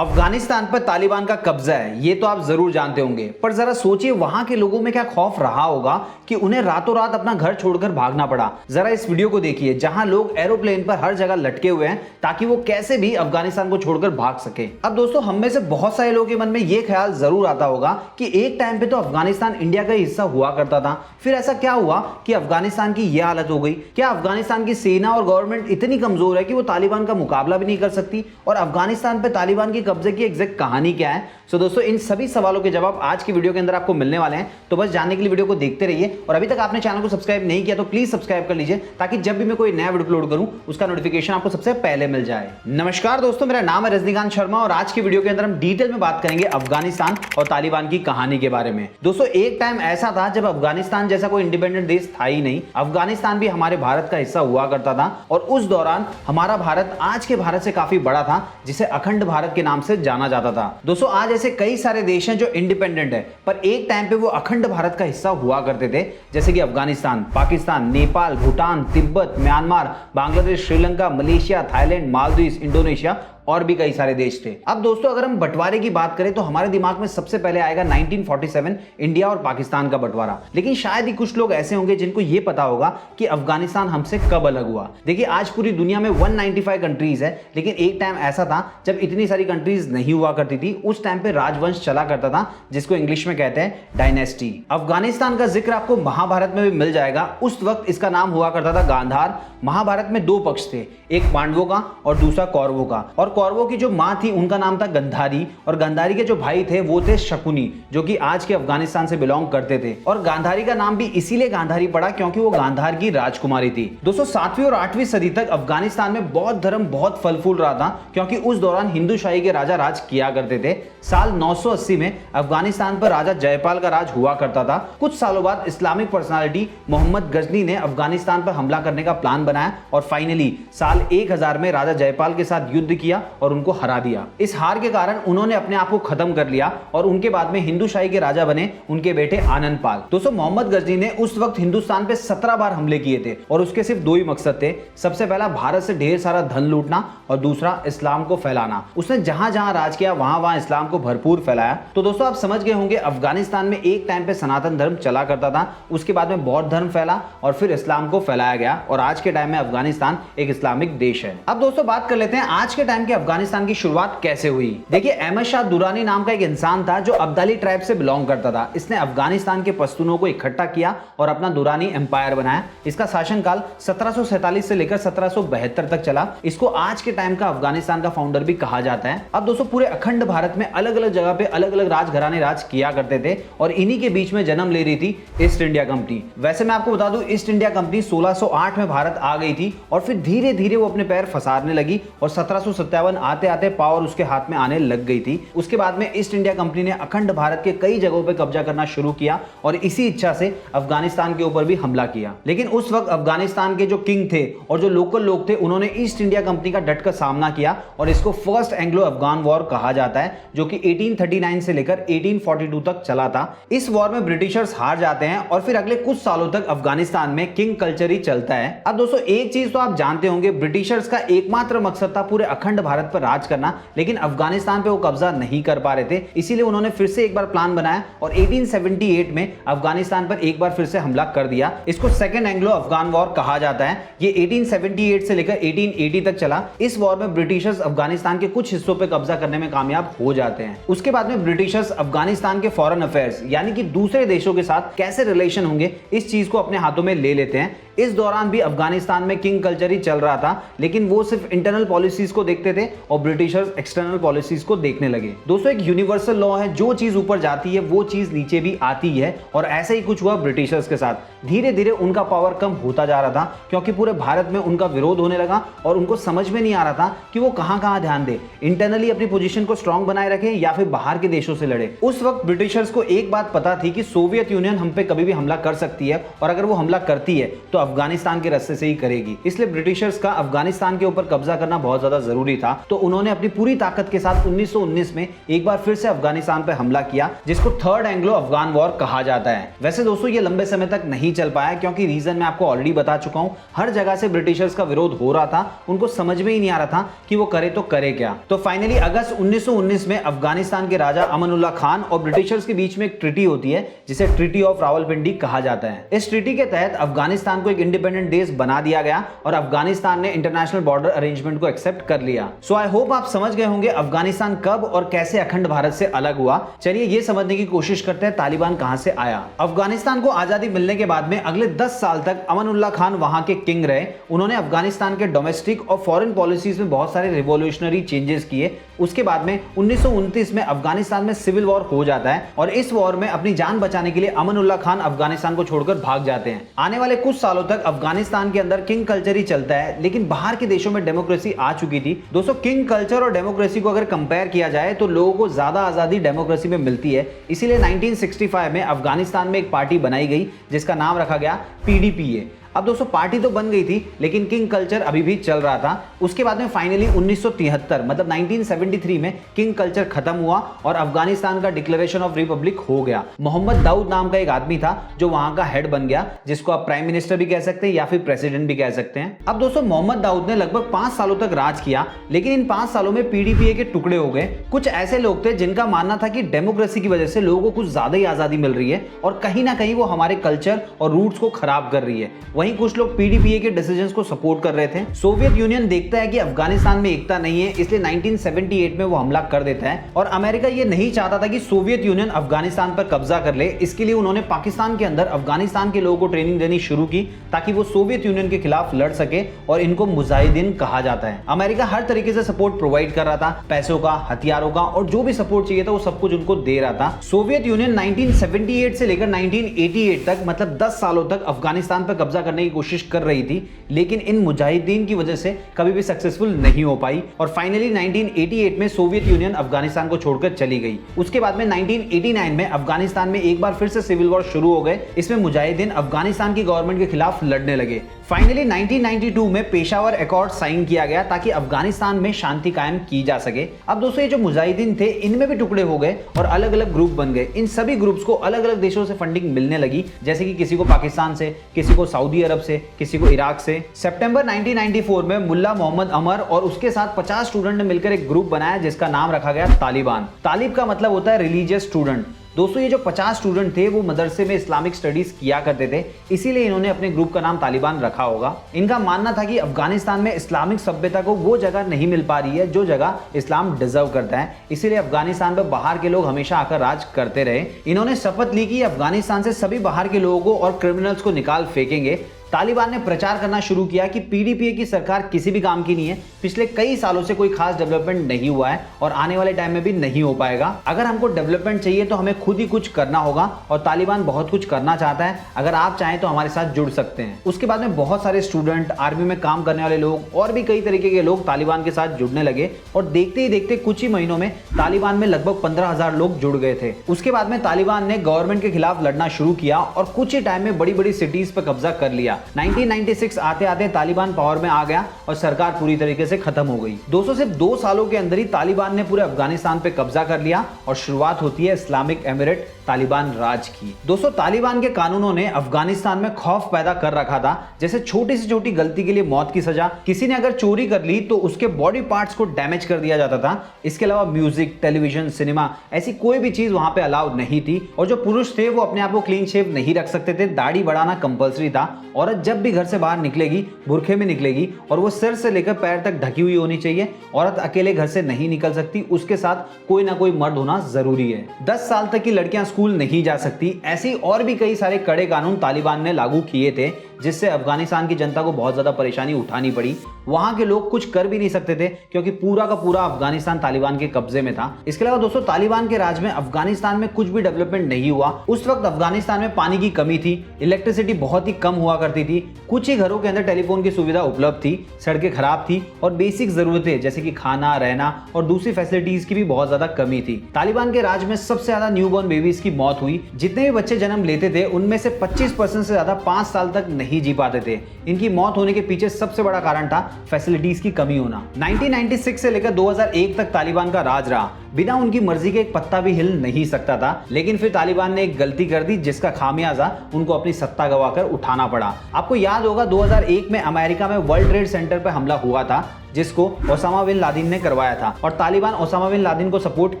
अफगानिस्तान पर तालिबान का कब्जा है, ये तो आप जरूर जानते होंगे, पर जरा सोचिए वहां के लोगों में क्या खौफ रहा होगा कि उन्हें रातों रात अपना घर छोड़कर भागना पड़ा। जरा इस वीडियो को देखिए जहां लोग एरोप्लेन पर हर जगह लटके हुए हैं ताकि वो कैसे भी अफगानिस्तान को छोड़कर भाग सके। अब दोस्तों, हम में से बहुत सारे लोगों के मन में ये ख्याल जरूर आता होगा कि एक टाइम पे तो अफगानिस्तान इंडिया का हिस्सा हुआ करता था, फिर ऐसा क्या हुआ कि अफगानिस्तान की यह हालत हो गई। क्या अफगानिस्तान की सेना और गवर्नमेंट इतनी कमजोर है कि वो तालिबान का मुकाबला भी नहीं कर सकती? और अफगानिस्तान पे तालिबान की कब्जे की एग्जैक्ट कहानी क्या है? सो दोस्तों, इन सभी सवालों के जवाब आज की वीडियो के अंदर आपको मिलने वाले हैं, तो बस जानने के लिए वीडियो को देखते रहिए। और अभी तक आपने चैनल को सब्सक्राइब नहीं किया तो प्लीज सब्सक्राइब कर लीजिए ताकि जब भी मैं कोई नया वीडियो अपलोड करूं उसका नोटिफिकेशन आपको सबसे पहले मिल जाए। नमस्कार दोस्तों, मेरा नाम है रजनीकांत शर्मा और आज की वीडियो के अंदर हम डिटेल में बात करेंगे अफगानिस्तान और तालिबान की कहानी के बारे में। दोस्तों, एक टाइम ऐसा था जब अफगानिस्तान जैसा कोई इंडिपेंडेंट देश था ही नहीं। अफगानिस्तान भी हमारे भारत का हिस्सा हुआ करता था और उस दौरान हमारा भारत आज के भारत से काफी बड़ा था, जिसे अखंड भारत के नाम से जाना जाता था। दोस्तों, आज ऐसे कई सारे देश हैं जो इंडिपेंडेंट है पर एक टाइम पे वो अखंड भारत का हिस्सा हुआ करते थे, जैसे कि Afghanistan, Pakistan, Nepal, Bhutan, Tibet, Myanmar, Bangladesh, Sri Lanka, Malaysia, Thailand, Maldives, Indonesia और भी कई सारे देश थे। अब दोस्तों, अगर हम बंटवारे की बात करें तो हमारे दिमाग में सबसे पहले आएगा 1947 इंडिया और पाकिस्तान का बंटवारा। लेकिन शायद ही कुछ लोग ऐसे होंगे जिनको यह पता होगा कि अफगानिस्तान हमसे कब अलग हुआ। देखिए, आज पूरी दुनिया में 195 कंट्रीज है, लेकिन एक टाइम ऐसा था जब इतनी सारी कंट्रीज नहीं हुआ करती थी। उस टाइम पे राजवंश चला करता था जिसको इंग्लिश में कहते हैं डायनेस्टी। अफगानिस्तान का जिक्र आपको महाभारत में भी मिल जाएगा। उस वक्त इसका नाम हुआ करता था गांधार। महाभारत में दो पक्ष थे, एक पांडवों का और दूसरा कौरवों का। और कौरवों की जो मां थी उनका नाम था गंधारी और गांधारी के जो भाई थे वो थे शकुनी, जो कि आज के अफगानिस्तान से बिलोंग करते थे। और गांधारी का नाम भी इसीलिए गांधारी पड़ा क्योंकि वो गांधार की राजकुमारी थी। दोस्तों, 7वीं और 8वीं सदी तक अफगानिस्तान में बौद्ध धर्म बहुत फल फूल रहा था क्योंकि उस दौरान हिंदू शाही के राजा राज किया करते थे। साल 980 में अफगानिस्तान पर राजा जयपाल का राज हुआ करता था। कुछ सालों बाद इस्लामिक पर्सनालिटी मोहम्मद गजनी ने अफगानिस्तान पर हमला करने का प्लान बनाया और फाइनली साल 1000 में राजा जयपाल के साथ युद्ध किया और उनको हरा दिया। इस हार के कारण उन्होंने अपने आप को खत्म कर लिया और उनके बाद में हिंदू शाही के राजा बने उनके बेटे आनंद पाल। दोस्तों, मोहम्मद गजनी ने उस वक्त हिंदुस्तान पे 17 बार हमले किए थे और उसके सिर्फ दो ही मकसद थे। सबसे पहला भारत से ढेर सारा धन लूटना और दूसरा इस्लाम को फैलाना। उसने जहां जहां राज किया वहां वहां इस्लाम को भरपूर फैलाया। तो दोस्तों, आप समझ गए होंगे अफगानिस्तान में एक टाइम पे सनातन धर्म चला करता था, उसके बाद में बौद्ध धर्म फैला और फिर इस्लाम को फैलाया गया और आज के टाइम में अफगानिस्तान एक इस्लामिक देश है। अब दोस्तों, बात कर लेते हैं आज के टाइम के अफगानिस्तान की शुरुआत कैसे हुई। देखिए, अहमद शाह दुरानी नाम का एक इंसान था जो अब्दाली ट्राइब से बिलोंग करता था। इसने अफगानिस्तान के पश्तूनों को इकट्ठा किया और अपना दुरानी एम्पायर बनाया। इसका शासनकाल 1747 से लेकर 1772 तक चला। इसको आज के टाइम का अफगानिस्तान का फाउंडर भी कहा जाता है। अब दोस्तों, पूरे अखंड भारत में अलग अलग जगह पे अलग अलग राजघराने राज किया करते थे और इन्हीं के बीच में जन्म ले रही थी ईस्ट इंडिया कंपनी। वैसे मैं आपको बता दूं, ईस्ट इंडिया कंपनी 1608 में भारत आ गई थी और फिर धीरे धीरे वो अपने पैर फंसाने लगी और 1757 आते आते पावर उसके हाथ में आने लग गई थी। उसके बाद में ईस्ट इंडिया कंपनी ने अखंड भारत के कई जगहों पे कब्जा करना शुरू किया और इसी इच्छा से अफगानिस्तान के ऊपर भी हमला किया। लेकिन उस वक्त अफगानिस्तान के जो किंग थे और जो लोकल लोग थे उन्होंने ईस्ट इंडिया कंपनी का डट कर सामना किया और इसको फर्स्ट एंग्लो अफगान वॉर कहा जाता है, जो कि 1839 से लेकर 1842 तक चला था। इस वॉर में ब्रिटिशर्स हार जाते हैं और फिर अगले कुछ सालों तक अफगानिस्तान में किंग कल्चर ही चलता है। अब दोस्तों, एक चीज तो आप जानते होंगे, ब्रिटिशर्स का एकमात्र मकसद था पूरे अखंड भारत पर राज करना, लेकिन अफगानिस्तान पे वो कब्जा नहीं कर पा रहे थे। इसीलिए उन्होंने फिर से एक बार प्लान बनाया और 1878 में अफगानिस्तान पर एक बार फिर से हमला कर दिया। इसको सेकंड एंग्लो अफगान वॉर कहा जाता है। ये 1878 से लेकर 1880 तक चला। इस वॉर में ब्रिटिशर्स अफगानिस्तान के कुछ हिस्सों पे कब्जा करने में कामयाब हो जाते हैं। उसके बाद में ब्रिटिशर्स अफगानिस्तान के फॉरेन अफेयर्स यानी कि दूसरे देशों के साथ कैसे रिलेशन होंगे इस चीज को अपने हाथों में ले लेते हैं। इस दौरान भी अफगानिस्तान में किंग कल्चर ही चल रहा था, लेकिन वो सिर्फ इंटरनल पॉलिसीज को देखते थे और ब्रिटिशर्स एक्सटर्नल पॉलिसीज को देखने लगे। दोस्तों, एक यूनिवर्सल लॉ है, जो चीज ऊपर जाती है वो चीज नीचे भी आती है और ऐसा ही कुछ हुआ ब्रिटिशर्स के साथ। धीरे धीरे उनका पावर कम होता जा रहा था क्योंकि पूरे भारत में उनका विरोध होने लगा और उनको समझ में नहीं आ रहा था कि वो कहां कहां ध्यान दे, इंटरनली अपनी पोजीशन को स्ट्रांग बनाए रखें या फिर बाहर के देशों से लड़े। उस वक्त ब्रिटिशर्स को एक बात पता थी कि सोवियत यूनियन हम पे कभी भी हमला कर सकती है और अगर वो हमला करती है तो अफगानिस्तान के रास्ते से ही करेगी। इसलिए ब्रिटिशर्स का अफगानिस्तान के ऊपर कब्जा करना बहुत ज्यादा जरूरी था, तो उन्होंने अपनी पूरी ताकत के साथ 1919 में एक बार फिर से अफगानिस्तान पर हमला किया, जिसको थर्ड एंग्लो अफगान वॉर कहा जाता है। वैसे दोस्तों ये लंबे समय तक नहीं चल पाया, क्योंकि रीजन मैं आपको ऑलरेडी बता चुका हूं। हर जगह से ब्रिटिशर्स का विरोध हो रहा था, उनको समझ में ही नहीं आ रहा था कि वो करे तो करे क्या। तो फाइनली अगस्त 1919 में अफगानिस्तान के राजा अमनुल्लाह खान और ब्रिटिशर्स के बीच में एक ट्रीटी होती है, जिसे ट्रीटी ऑफ रावलपिंडी कहा जाता है। इस ट्रीटी के तहत अफगानिस्तान को एक इंडिपेंडेंट देश बना दिया गया और अफगानिस्तान ने इंटरनेशनल बॉर्डर अरेंजमेंट को एक्सेप्ट कर लिया। सो आई होप आप समझ गए होंगे अफगानिस्तान कब और कैसे अखंड भारत से अलग हुआ। चलिए ये समझने की कोशिश करते हैं तालिबान कहां से आया। अफगानिस्तान को आजादी मिलने के बाद में अगले 10 साल तक अमनुल्लाह खान वहां के किंग रहे। उन्होंने अफगानिस्तान के डोमेस्टिक और फॉरेन पॉलिसीज में बहुत सारे रिवॉल्यूशनरी चेंजेस किए। उसके बाद में 1929 में अफगानिस्तान में सिविल वॉर हो जाता है और इस वॉर में अपनी जान बचाने के लिए अमनुल्लाह खान अफगानिस्तान को छोड़कर भाग जाते हैं। आने वाले कुछ सालों तक अफगानिस्तान के अंदर किंग कल्चर ही चलता है, लेकिन बाहर के देशों में डेमोक्रेसी आ चुकी थी। दोस्तों किंग कल्चर और डेमोक्रेसी को अगर कंपेयर किया जाए तो लोगों को ज्यादा आजादी डेमोक्रेसी में मिलती है। इसीलिए 1965 में अफगानिस्तान में एक पार्टी बनाई गई जिसका नाम रखा गया PDPA। अब दोस्तों पार्टी तो बन गई थी, लेकिन किंग कल्चर अभी भी चल रहा था। उसके बाद में फाइनली 1973 मतलब 1973 में किंग कल्चर खत्म हुआ और अफगानिस्तान का डिक्लेरेशन ऑफ रिपब्लिक हो गया। मोहम्मद दाऊद नाम का एक आदमी था जो वहां का हेड बन गया, जिसको आप प्राइम मिनिस्टर भी कह सकते हैं या फिर प्रेसिडेंट भी कह सकते हैं। अब दोस्तों मोहम्मद दाऊद ने लगभग 5 सालों तक राज किया, लेकिन इन 5 सालों में PDPA के टुकड़े हो गए। कुछ ऐसे लोग थे जिनका मानना था कि डेमोक्रेसी की वजह से लोगों को कुछ ज्यादा ही आजादी मिल रही है और कहीं ना कहीं वो हमारे कल्चर और रूट्स को खराब कर रही है। वहीं कुछ लोग PDPA के डिसीजंस को सपोर्ट कर रहे थे। सोवियत यूनियन देखता है कि अफगानिस्तान में एकता नहीं है, इसलिए 1978 में वो हमला कर देता है और अमेरिका ये नहीं चाहता था कि सोवियत यूनियन अफगानिस्तान पर कब्जा कर ले। इसके लिए उन्होंने पाकिस्तान के अंदर अफगानिस्तान के लोगों को ट्रेनिंग देनी शुरू की ताकि वो सोवियत यूनियन के खिलाफ लड़ सके और इनको मुजाहिदीन कहा जाता है। अमेरिका हर तरीके से सपोर्ट प्रोवाइड कर रहा था, पैसों का, हथियारों का, और जो भी सपोर्ट चाहिए था वो सब कुछ उनको दे रहा था। सोवियत यूनियन 1978 से लेकर 1988 तक मतलब 10 सालों तक अफगानिस्तान पर कब्जा करने की कोशिश कर रही थी, लेकिन इन मुजाहिदीन की वजह से कभी भी सक्सेसफुल नहीं हो पाई और फाइनली 1988 में सोवियत यूनियन अफगानिस्तान को छोड़कर चली गई। उसके बाद में 1989 में अफगानिस्तान में एक बार फिर से सिविल वॉर शुरू हो गए। इसमें मुजाहिदीन अफगानिस्तान की गवर्नमेंट के खिलाफ लड़ने लगे। फाइनली 1992 में पेशावर अकॉर्ड साइन किया गया ताकि अफगानिस्तान में शांति कायम की जा सके। अब दोस्तों ये जो मुजाहिदीन थे इनमें भी टुकड़े हो गए और अलग अलग ग्रुप बन गए। इन सभी ग्रुप्स को अलग अलग देशों से फंडिंग मिलने लगी, जैसे कि किसी को पाकिस्तान से, किसी को सऊदी अरब से, किसी को इराक से। सितंबर 1994 में मुल्ला मोहम्मद अमर और उसके साथ 50 स्टूडेंट ने मिलकर एक ग्रुप बनाया जिसका नाम रखा गया तालिबान। तालिब का मतलब होता है रिलीजियस स्टूडेंट। दोस्तों ये जो 50 स्टूडेंट थे वो मदरसे में इस्लामिक स्टडीज किया करते थे, इसीलिए इन्होंने अपने ग्रुप का नाम तालिबान रखा होगा। इनका मानना था कि अफगानिस्तान में इस्लामिक सभ्यता को वो जगह नहीं मिल पा रही है जो जगह इस्लाम डिजर्व करता है, इसीलिए अफगानिस्तान पर बाहर के लोग हमेशा आकर राज करते रहे। इन्होंने शपथ ली कि अफगानिस्तान से सभी बाहर के लोगों को और क्रिमिनल्स को निकाल फेंकेंगे। तालिबान ने प्रचार करना शुरू किया कि PDPA की सरकार किसी भी काम की नहीं है, पिछले कई सालों से कोई खास डेवलपमेंट नहीं हुआ है और आने वाले टाइम में भी नहीं हो पाएगा। अगर हमको डेवलपमेंट चाहिए तो हमें खुद ही कुछ करना होगा और तालिबान बहुत कुछ करना चाहता है। अगर आप चाहें तो हमारे साथ जुड़ सकते हैं। उसके बाद में बहुत सारे स्टूडेंट, आर्मी में काम करने वाले लोग और भी कई तरीके के लोग तालिबान के साथ जुड़ने लगे और देखते ही देखते कुछ ही महीनों में तालिबान में लगभग 15,000 लोग जुड़ गए थे। उसके बाद में तालिबान ने गवर्नमेंट के खिलाफ लड़ना शुरू किया और कुछ ही टाइम में बड़ी बड़ी सिटीज पर कब्जा कर लिया। 1996 आते आते तालिबान पावर में आ गया और सरकार पूरी तरीके से खत्म हो गई। दोस्तों सिर्फ 2 सालों के अंदर ही तालिबान ने पूरे अफगानिस्तान पे कब्जा कर लिया और शुरुआत होती है इस्लामिक एमिरेट तालिबान राज की। दोस्तों तालिबान के कानूनों ने अफगानिस्तान में खौफ पैदा कर रखा था, जैसे छोटी से छोटी गलती के लिए मौत की सजा, किसी ने अगर चोरी कर ली तो उसके बॉडी पार्ट्स को डैमेज कर दिया जाता था। इसके अलावा म्यूजिक, टेलीविजन, सिनेमा ऐसी कोई भी चीज वहां पे अलाउड नहीं थी और जो पुरुष थे वो अपने आप को क्लीन शेव नहीं रख सकते थे, दाढ़ी बढ़ाना कंपलसरी था। औरत जब भी घर से बाहर निकलेगी बुरखे में निकलेगी और वो सिर से लेकर पैर तक ढकी हुई होनी चाहिए। औरत अकेले घर से नहीं निकल सकती, उसके साथ कोई ना कोई मर्द होना जरूरी है। 10 साल तक की लड़कियां स्कूल नहीं जा सकती। ऐसी और भी कई सारे कड़े कानून तालिबान ने लागू किए थे जिससे अफगानिस्तान की जनता को बहुत ज्यादा परेशानी उठानी पड़ी। वहां के लोग कुछ कर भी नहीं सकते थे क्योंकि पूरा का पूरा अफगानिस्तान तालिबान के कब्जे में था। इसके अलावा दोस्तों तालिबान के राज में अफगानिस्तान में कुछ भी डेवलपमेंट नहीं हुआ। उस वक्त अफगानिस्तान में पानी की कमी थी, इलेक्ट्रिसिटी बहुत ही कम हुआ करती थी, कुछ ही घरों के अंदर टेलीफोन की सुविधा उपलब्ध थी, सड़कें खराब थी और बेसिक जरूरतें जैसे कि खाना, रहना और दूसरी फैसिलिटीज की भी बहुत ज्यादा कमी थी। तालिबान के राज में सबसे ज्यादा न्यूबॉर्न बेबीज की मौत हुई। जितने भी बच्चे जन्म लेते थे उनमें से 25% से ज्यादा 5 साल तक नहीं नहीं जी पाते थे। इनकी मौत होने के पीछे सबसे बड़ा कारण था फैसिलिटीज की कमी होना। 1996 से लेकर 2001 तक तालिबान का राज रहा। बिना उनकी मर्जी के एक पत्ता भी हिल नहीं सकता था, लेकिन फिर तालिबान ने एक गलती कर दी जिसका खामियाजा उनको अपनी सत्ता गंवाकर उठाना पड़ा। आपको याद होगा 2001 में अमेरिका में वर्ल्ड ट्रेड सेंटर पर हमला हुआ था, जिसको ओसामा बिन लादेन ने करवाया था और तालिबान ओसामा बिन लादेन को सपोर्ट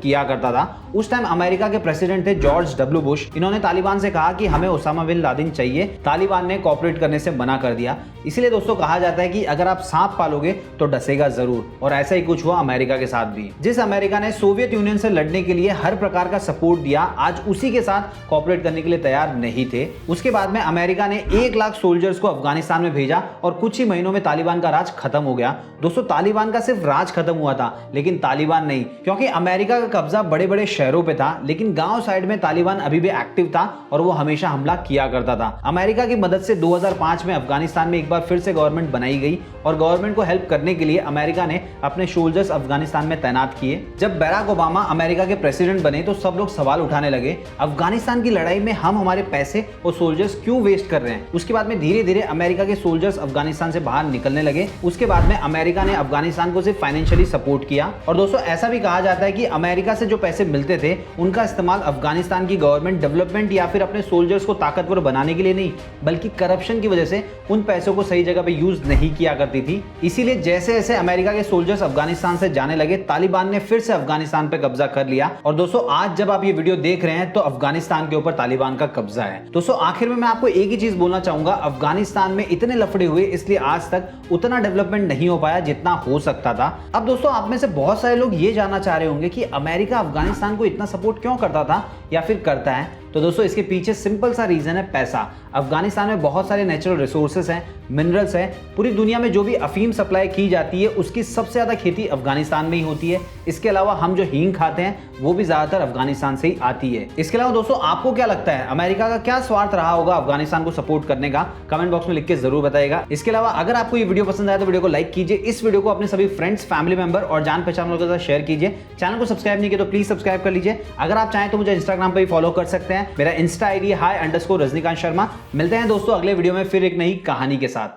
किया करता था। उस टाइम अमेरिका के प्रेसिडेंट थे जॉर्ज डब्ल्यू बुश। इन्होंने तालिबान से कहा कि हमें ओसामा बिन लादेन चाहिए। तालिबान ने कोऑपरेट करने से मना कर दिया। इसीलिए दोस्तों कहा जाता है कि अगर आप सांप पालोगे तो डसेगा जरूर, और ऐसा ही कुछ हुआ अमेरिका के साथ भी। जिस अमेरिका ने सोवियत यूनियन से लड़ने के लिए हर प्रकार का सपोर्ट दिया, आज उसी के साथ कोऑपरेट करने के लिए तैयार नहीं थे। उसके बाद में अमेरिका ने 1 लाख सोल्जर्स को अफगानिस्तान में भेजा और कुछ ही महीनों में तालिबान का राज खत्म हो गया। दोस्तों तालिबान का सिर्फ राज खत्म हुआ था, लेकिन तालिबान नहीं, क्योंकि अमेरिका का कब्जा बड़े बड़े शहरों पे था, लेकिन गांव साइड में तालिबान अभी भी एक्टिव था और वो हमेशा हमला किया करता था। अमेरिका की मदद से 2005 में अफगानिस्तान में एक बार फिर से गवर्नमेंट बनाई गई और गवर्नमेंट को हेल्प करने के लिए अमेरिका ने अपने सोल्जर्स अफगानिस्तान में तैनात किए। जब बैराक ओबामा अमेरिका के प्रेसिडेंट बने तो सब लोग सवाल उठाने लगे, अफगानिस्तान की लड़ाई में हम हमारे पैसे और सोल्जर्स क्यों वेस्ट कर रहे हैं। उसके बाद में धीरे धीरे अमेरिका के सोल्जर्स अफगानिस्तान से बाहर निकलने लगे। उसके बाद में अमेरिका ने अफगानिस्तान को सिर्फ फाइनेंशियली सपोर्ट किया। और दोस्तों ऐसा भी कहा जाता है कि अमेरिका से जो पैसे मिलते थे उनका इस्तेमाल अफगानिस्तान की गवर्नमेंट डेवलपमेंट या फिर अपने सोल्जर्स को ताकतवर बनाने के लिए नहीं, बल्कि करप्शन की वजह से उन पैसों को सही जगह पे यूज नहीं किया करती थी। इसीलिए जैसे जैसे अमेरिका के सोल्जर्स अफगानिस्तान से जाने लगे, तालिबान ने फिर से अफगानिस्तान पे कब्जा कर लिया। और दोस्तों आज जब आप ये वीडियो देख रहे हैं तो अफगानिस्तान के ऊपर तालिबान का कब्जा है। दोस्तों आखिर में मैं आपको एक ही चीज बोलना चाहूंगा, अफगानिस्तान में इतने लफड़े हुए इसलिए आज तक उतना डेवलपमेंट नहीं हो पाया जितना हो सकता था। अब दोस्तों आप में से बहुत सारे लोग ये जानना चाह रहे होंगे कि अमेरिका अफगानिस्तान को इतना सपोर्ट क्यों करता था या फिर करता है। तो दोस्तों इसके पीछे सिंपल सा रीजन है पैसा। अफगानिस्तान में बहुत सारे नेचुरल रिसोर्सेस हैं, मिनरल्स हैं। पूरी दुनिया में जो भी अफीम सप्लाई की जाती है उसकी सबसे ज्यादा खेती अफगानिस्तान में ही होती है। इसके अलावा हम जो हींग खाते हैं वो भी ज्यादातर अफगानिस्तान से ही आती है। इसके अलावा दोस्तों आपको क्या लगता है अमेरिका का क्या स्वार्थ रहा होगा अफगानिस्तान को सपोर्ट करने का? कमेंट बॉक्स में लिख के जरूर बताइएगा। इसके अलावा अगर आपको ये वीडियो पसंद आया तो वीडियो को लाइक कीजिए, इस वीडियो को अपने सभी फ्रेंड्स, फैमिली मेंबर और जान पहचान लोगों के साथ शेयर कीजिए। चैनल को सब्सक्राइब नहीं किया तो प्लीज सब्सक्राइब कर लीजिए। अगर आप चाहें तो मुझे इंस्टाग्राम पर भी फॉलो कर सकते हैं। मेरा इंस्टा आईडी है _रजनीकांत शर्मा। मिलते हैं दोस्तों अगले वीडियो में फिर एक नई कहानी के साथ।